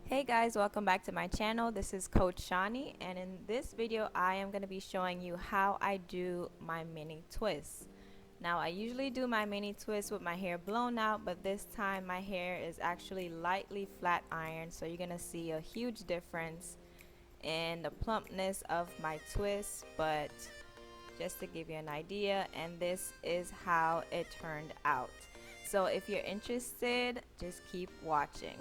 Hey guys, welcome back to my channel. This is Coach Shaunie, and in this video I am going to be showing you how I do my mini twists. Now I usually do my mini twist with my hair blown out, but this time my hair is actually lightly flat ironed, so you're going to see a huge difference in the plumpness of my twist. But just to give you an idea, and this is how it turned out. So if you're interested, just keep watching.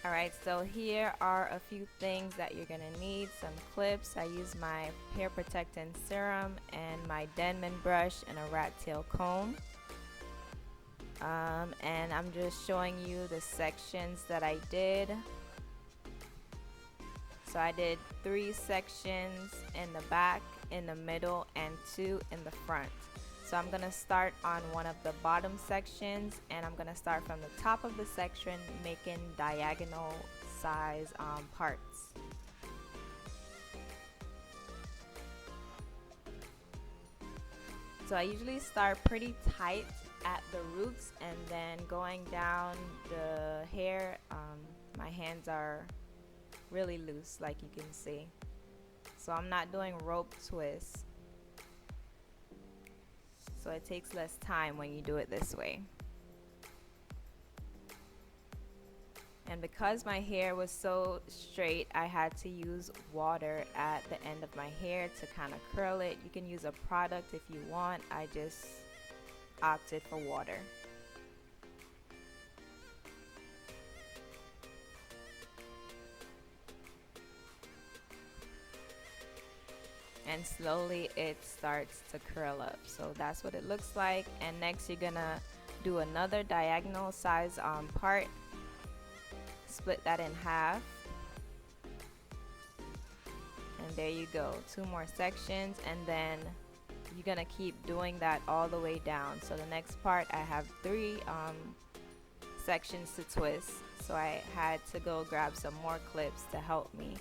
Alright, so here are a few things that you're going to need. Some clips. I use my hair protecting serum and my Denman brush and a rat tail comb. And I'm just showing you the sections that I did. So I did 3 sections in the back, in the middle, and 2 in the front. So I'm going to start on one of the bottom sections, and I'm going to start from the top of the section, making diagonal size parts. So I usually start pretty tight at the roots, and then going down the hair, my hands are really loose, like you can see. So I'm not doing rope twists. So it takes less time when you do it this way. And because my hair was so straight, I had to use water at the end of my hair to kind of curl it. You can use a product if you want. I just opted for water. And slowly it starts to curl up. So that's what it looks like. And next you're gonna do another diagonal size part. Split that in half. And there you go, 2 more sections, and then you're gonna keep doing that all the way down. So the next part, I have 3 sections to twist. So I had to go grab some more clips to help me.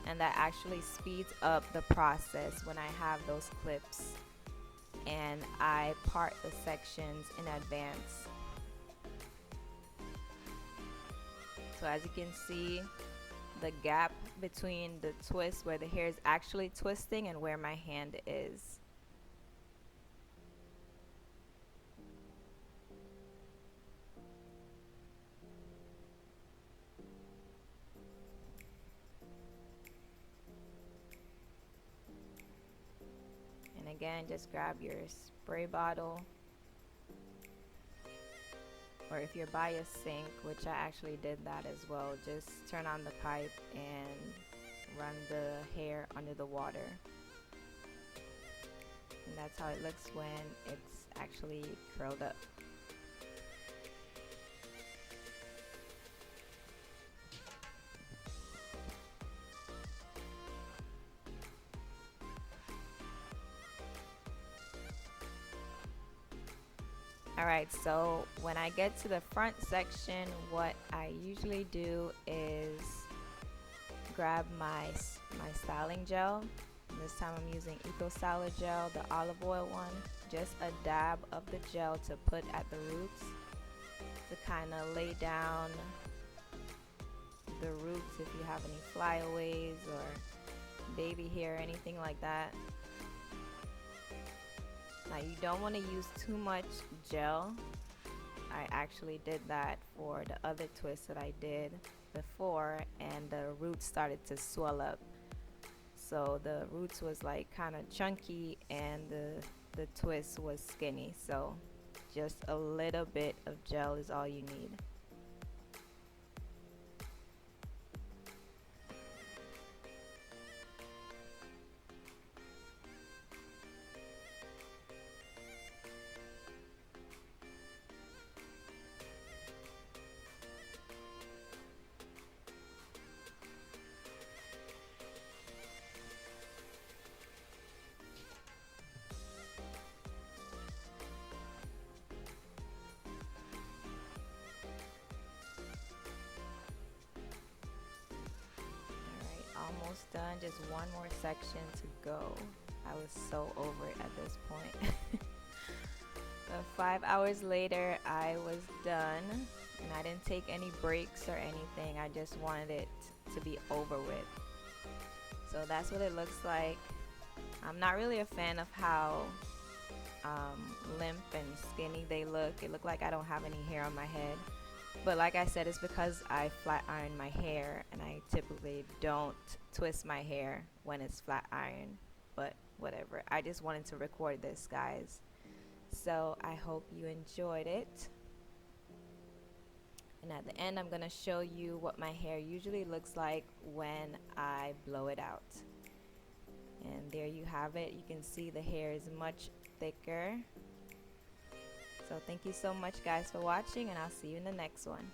And that actually speeds up the process when I have those clips and I part the sections in advance. So as you can see, the gap between the twist where the hair is actually twisting and where my hand is. Again, just grab your spray bottle, or if you're by a sink, which I actually did that as well, just turn on the pipe and run the hair under the water. And that's how it looks when it's actually curled up. Alright, so when I get to the front section, what I usually do is grab my styling gel. And this time I'm using Eco Styler gel, the olive oil one. Just a dab of the gel to put at the roots to kind of lay down the roots if you have any flyaways or baby hair or anything like that. Now you don't want to use too much gel. I actually did that for the other twist that I did before, and the roots started to swell up. So the roots was like kind of chunky and the twist was skinny. So just a little bit of gel is all you need. Almost done, just one more section to go. I was so over it at this point. 5 hours later, I was done, and I didn't take any breaks or anything. I just wanted it to be over with. So that's what it looks like. I'm not really a fan of how limp and skinny they look. It looked like I don't have any hair on my head. But like I said, it's because I flat iron my hair, and I typically don't twist my hair when it's flat iron. But whatever. I just wanted to record this, guys. So I hope you enjoyed it. And at the end, I'm going to show you what my hair usually looks like when I blow it out. And there you have it. You can see the hair is much thicker. So thank you so much, guys, for watching, and I'll see you in the next one.